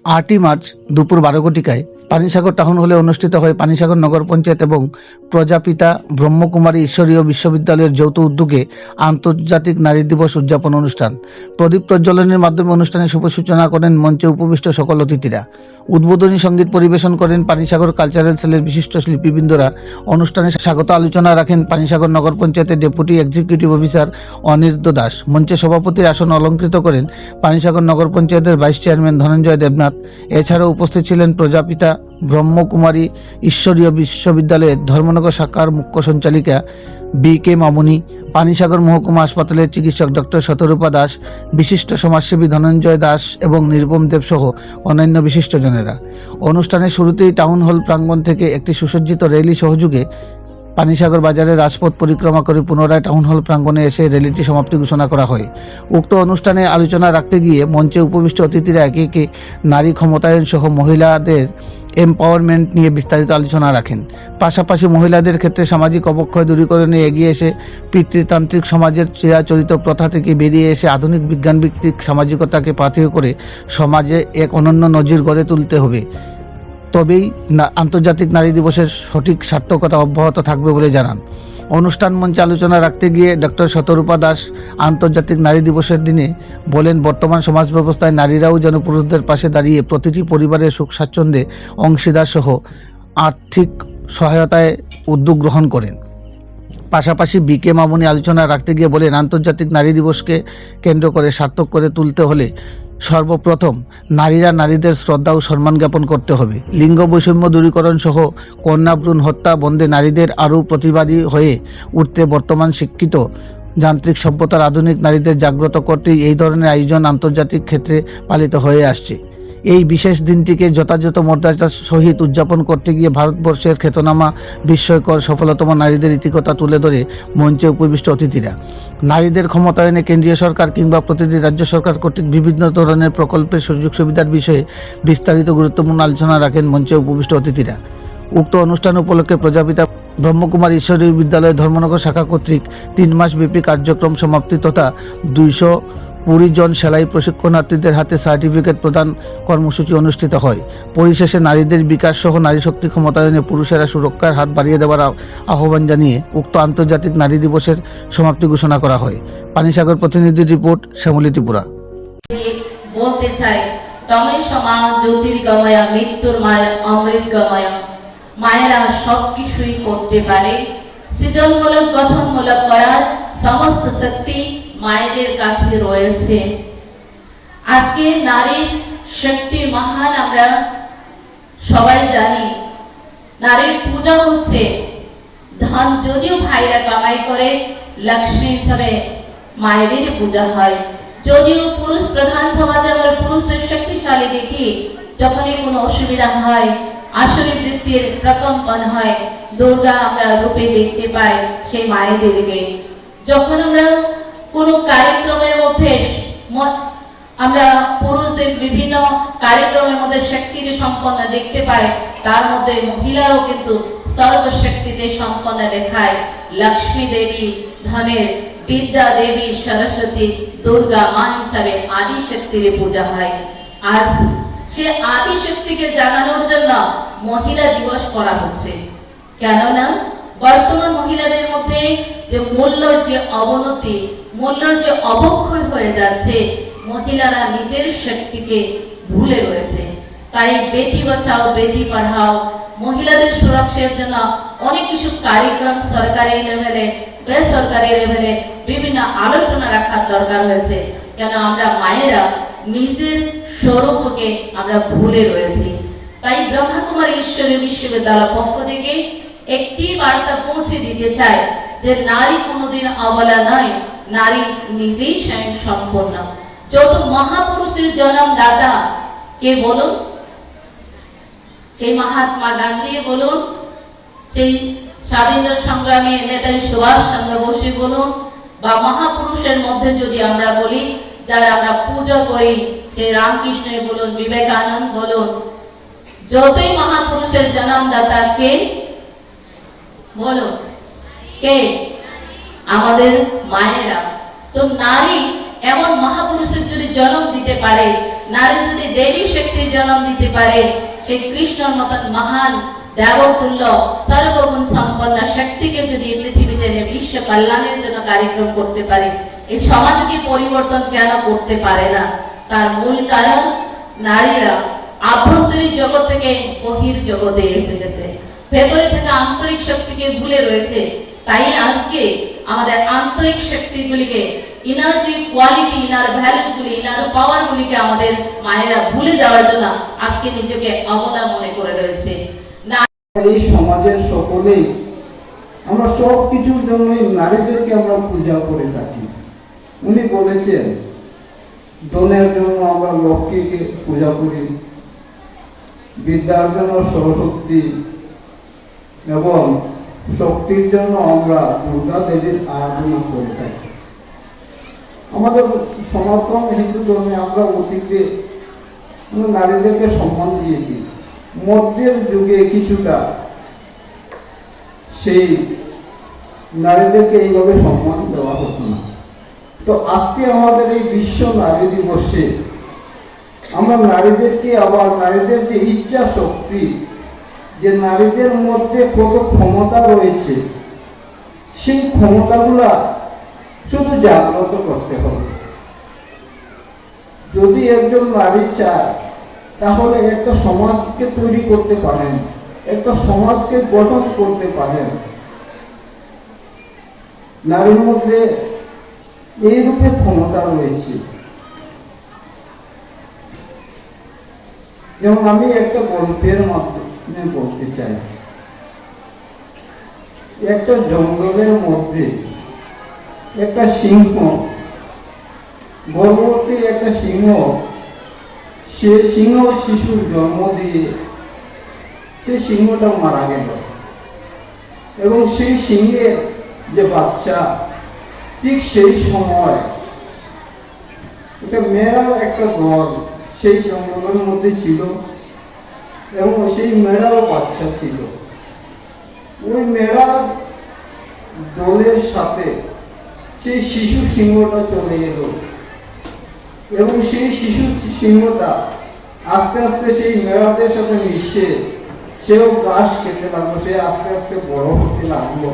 8ই March দুপুর 12 Panisagar town হলে অনুষ্ঠিত হয় পানিসাগর নগর পঞ্চায়েত এবং প্রজাপিতা ব্রহ্মকুমারী ঈশ্বরীয় বিশ্ববিদ্যালয়ের যৌথ উদ্যোগে আন্তর্জাতিক নারী দিবস উদযাপন অনুষ্ঠান। প্রদীপ প্রজ্বলনের মাধ্যমে অনুষ্ঠানের শুভ সূচনা করেন মঞ্চে উপবিষ্ট সকল অতিথিরা। উদ্বোধনী সঙ্গীত পরিবেশন করেন পানিসাগর কালচারাল সেলের বিশিষ্ট শিল্পীবৃন্দরা। অনুষ্ঠানে স্বাগত আলোচনা রাখেন পানিসাগর নগর পঞ্চায়েতের ডেপুটি এক্সিকিউটিভ অফিসার অনির্দ দাস। মঞ্চে সভাপতির আসন অলঙ্কৃত করেন পানিসাগর নগর পঞ্চায়েতের ভাইস চেয়ারম্যান ধনঞ্জয় দেবনাথ। এছাড়াও উপস্থিত ছিলেন প্রজাপিতা ব্রহ্মকুমারী ঈশ্বরীয় বিশ্ববিদ্যালয়ের ধর্মনগর শাখার মুখ্য সঞ্চালিকা বি.কে. মামুনি, পানিসাগর মহকুমা হাসপাতালের চিকিৎসক ডক্টর শতরূপা দাস, বিশিষ্ট সমাজসেবী ধনঞ্জয় দাস এবং নিরুপম দেব সহ অন্যান্য বিশিষ্টজনেরা। অনুষ্ঠানের শুরুতেই টাউন হল প্রাঙ্গণ থেকে একটি সুসজ্জিত র্যালি সহযোগে পানিসাগর বাজারে রাজপথ পরিক্রমা করে পুনরায় টাউন হল প্রাঙ্গণে এসে র্যালিটি সমাপ্তি ঘোষণা করা হয়। উক্ত অনুষ্ঠানে আলোচনা রাখতে গিয়ে মঞ্চে উপবিষ্ট অতিথিরা একে একে নারী ক্ষমতায়ন সহ মহিলাদের এম্পাওয়ারমেন্ট নিয়ে বিস্তারিত আলোচনা রাখেন। পাশাপাশি মহিলাদের ক্ষেত্রে সামাজিক অবক্ষয় দূরীকরণে এগিয়ে এসে পিতৃতান্ত্রিক সমাজের চিরাচরিত প্রথা থেকে বেরিয়ে এসে আধুনিক বিজ্ঞানভিত্তিক সামাজিকতাকে পাথেয় করে সমাজে এক অনন্য নজির গড়ে তুলতে হবে, তবেই আন্তর্জাতিক নারী দিবসের সঠিক সার্থকতা অব্যাহত থাকবে বলে জানান। অনুষ্ঠান মঞ্চে আলোচনা রাখতে গিয়ে ডক্টর শতরূপা দাস আন্তর্জাতিক নারী দিবসের দিনে বলেন, বর্তমান সমাজ ব্যবস্থায় নারীরাও যেন পুরুষদের পাশে দাঁড়িয়ে প্রতিটি পরিবারের সুখ স্বাচ্ছন্দ্যে অংশীদার সহ আর্থিক সহায়তায় উদ্যোগ গ্রহণ করেন। পাশাপাশি বি.কে. মামুনি আলোচনা রাখতে গিয়ে বলেন, আন্তর্জাতিক নারী দিবসকে কেন্দ্র করে সার্থক করে তুলতে হলে সর্বপ্রথম নারীরা নারীদের শ্রদ্ধা ও সম্মান জ্ঞাপন করতে হবে। লিঙ্গ বৈষম্য দূরীকরণ সহ কন্যা ভ্রূণ হত্যা বন্ধে নারীদের আরও প্রতিবাদী হয়ে উঠতে বর্তমান শিক্ষিত যান্ত্রিক সভ্যতার আধুনিক নারীদের জাগ্রত করতেই এই ধরনের আয়োজন আন্তর্জাতিক ক্ষেত্রে পালিত হয়ে আসছে। এই বিশেষ দিনটিকে যথাযথ মর্যাদার সহিত উদযাপন করতে গিয়ে ভারতবর্ষের খ্যাতনামা বিস্ময়কর সফলতম নারীদের ইতিকথা তুলে ধরে মঞ্চে উপবিষ্ট অতিথিরা নারীদের ক্ষমতায়নে কেন্দ্রীয় সরকার কিংবা প্রতিটি রাজ্য সরকার কর্তৃক বিভিন্ন ধরনের প্রকল্পের সুযোগ সুবিধার বিষয়ে বিস্তারিত গুরুত্বপূর্ণ আলোচনা রাখেন মঞ্চে উপবিষ্ট অতিথিরা। উক্ত অনুষ্ঠান উপলক্ষে প্রজাপিতা ব্রহ্মকুমারী ঈশ্বরীয় বিদ্যালয় ধর্মনগর শাখা কর্তৃক 3 মাস ব্যাপী কার্যক্রম সমাপ্তি তথা 220 জন সেলাই প্রশিক্ষণার্থীদের হাতে সার্টিফিকেট প্রদান কর্মসূচি অনুষ্ঠিত হয়। পরিশেষে নারীদের বিকাশ সহ নারী শক্তি ক্ষমতায়নে পুরুষেরা সুরক্ষার হাত বাড়িয়ে দেওয়ার আহ্বান জানিয়ে উক্ত আন্তর্জাতিক নারী দিবসের সমাপ্তি ঘোষণা করা হয়। পানিসাগর প্রতিনিধি রিপোর্ট, শ্যামলী ত্রিপুরা। বলতে চাই, তমে সমান জ্যোতির্গময় মৃত্যুর মায় অমৃতগময়। মায়েরা সবকিছুই করতে পারে। সৃজনমূলক গঠনমূলক করার সমস্ত শক্তি মায়েদের কাছে রয়েছে। আজকে নারীর শক্তি মহান আমরা সবাই জানি। নারীর পূজা হচ্ছে ধন যদিও ভাইরা কামাই করে, লক্ষ্মী হিসাবে মায়েদের পূজা হয়। যদিও পুরুষ প্রধান সমাজে আমরা পুরুষদের শক্তিশালী দেখি, যখনই কোনো অসুবিধা হয়, আসরি বৃত্তির প্রকম্পন হয়, দুর্গা আমরা রূপে দেখতে পাই সেই মায়েদেরকে। যখন আমরা কোনো কার্যক্রমের মধ্যে আমরা পুরুষদের বিভিন্ন কার্যক্রমের মধ্যে শক্তির সম্পন্ন দেখতে পাই, তার মধ্যে মহিলারও কিন্তু সর্বশক্তিতে সম্পন্ন দেখায়। লক্ষ্মী দেবী, ধনের বিদ্যা দেবী, সরস্বতী, দুর্গা মা হিসাবে আদি শক্তির পূজা হয়। আজ সে আদি শক্তিকে জানানোর জন্য মহিলা দিবস করা হচ্ছে। কেননা বর্তমান মহিলাদের মধ্যে যে মূল্যর যে অবনতি, মূল্যর যে অবক্ষয় হয়ে যাচ্ছে, মহিলারা নিজের শক্তিকে ভুলে রয়েছে। তাই বেটি বাঁচাও বেটি পড়াও, মহিলাদের সুরক্ষার জন্য অনেক কিছু কার্যক্রম সরকারি লেভেলে বেসরকারি লেভেলে বিভিন্ন আলোচনা রাখার দরকার হয়েছে। কেন আমরা মায়েরা নিজের স্বরূপকে আমরা ভুলে রয়েছি। তাই ব্রহ্মকুমারী ঈশ্বরী বিশ্ববিদ্যালয় পক্ষ থেকে একটি বার্তা পৌঁছে দিতে চাই যে নারী কোনোদিন অবলা নয়, নারী নিজেই স্বয়ং সম্পূর্ণ। যত মহাপুরুষের জন্মদাতা কে বলুন, সেই মহাত্মা গান্ধী বলুন, সেই স্বাধীনতা সংগ্রামী নেতাজি সুভাষ চন্দ্র বোস বলুন, বা মহাপুরুষের মধ্যে যদি আমরা বলি যারা আমরা পূজা করি, সেই রামকৃষ্ণ বলুন, বিবেকানন্দ বলুন, যতই মহাপুরুষের জন্মদাতা কে বলুন, কে? আমাদের মায়েরা। তো নারী এমন মহাপুরুষের যদি জন্ম দিতে পারে, নারী যদি দেবী শক্তির জন্ম দিতে পারে, সেই কৃষ্ণর মতন মহান দেবতুল্য সর্বগুণ সম্পন্ন শক্তিকে যদি পৃথিবীতে এনে বিশ্ব কল্যাণের জন্য কার্যক্রম করতে পারে, এই সমাজকে পরিবর্তন কেন করতে পারে না? তার মূল কারণ নারীরা আভ্যন্তরীণ জগৎ থেকে বহির জগতে এসে গেছে, ভেতরে থেকে আন্তরিক শক্তিকে ভুলে রয়েছে। তাই আজকে আমাদের আন্তরিক শক্তিগুলিকে, এনার্জি কোয়ালিটি, ইনার ভ্যালুস গুলি, ইনার পাওয়ার গুলিকে আমাদের মায়েরা ভুলে যাওয়ার জন্য আজকে নিজেকে অবলা মনে করে রয়েছে। এই সমাজের সকলেই আমরা সব কিছুর জন্যই নারীদেরকে আমরা পূজা করে থাকি। উনি বলেছেন ধনের জন্য আমরা লক্ষ্মীকে পূজা করি, বিদ্যার জন্য সরস্বতী, এবং শক্তির জন্য আমরা দুর্গা দেবীর আরাধনা করে থাকি। আমাদের সনাতন হিন্দু ধর্মে আমরা অতীতে নারীদেরকে সম্মান দিয়েছি। মধ্যের যুগে কিছুটা সেই নারীদেরকে এইভাবে সম্মান দেওয়া হতো না। তো আজকে আমাদের এই বিশ্ব নারী দিবসে আমরা নারীদেরকে আবার নারীদের যে ইচ্ছা শক্তি, যে নারীদের মধ্যে কত ক্ষমতা রয়েছে, সেই ক্ষমতাগুলা শুধু জাগ্রত করতে হবে। যদি একজন নারী চায় তাহলে একটা সমাজকে তৈরি করতে পারেন, একটা সমাজকে গঠন করতে পারেন। নারীর মধ্যে এই রূপে ক্ষমতা রয়েছে। যেমন আমি একটা গল্পের মাধ্যমে বলতে চাই। একটা জঙ্গলের মধ্যে একটা সিংহ, গর্ভবতী একটা সিংহ, সে সিংহ শিশুর জন্ম দিয়ে সেই সিংহটা মারা গেল, এবং সেই সিংহের যে বাচ্চা, ঠিক সেই সময় একটা মেয়েরাও একটা দল সেই জঙ্গলের মধ্যে ছিল, এবং সেই মেয়েরাও বাচ্চা ছিল। ওই মেয়েরা দলের সাথে সেই শিশু সিংহটা চলে এলো, এবং সেই শিশু সিংহটা আস্তে আস্তে সেই মেয়েরাদের সাথে মিশে সেও ঘাস খেতে লাগলো, সে আস্তে আস্তে বড় হতে লাগলো।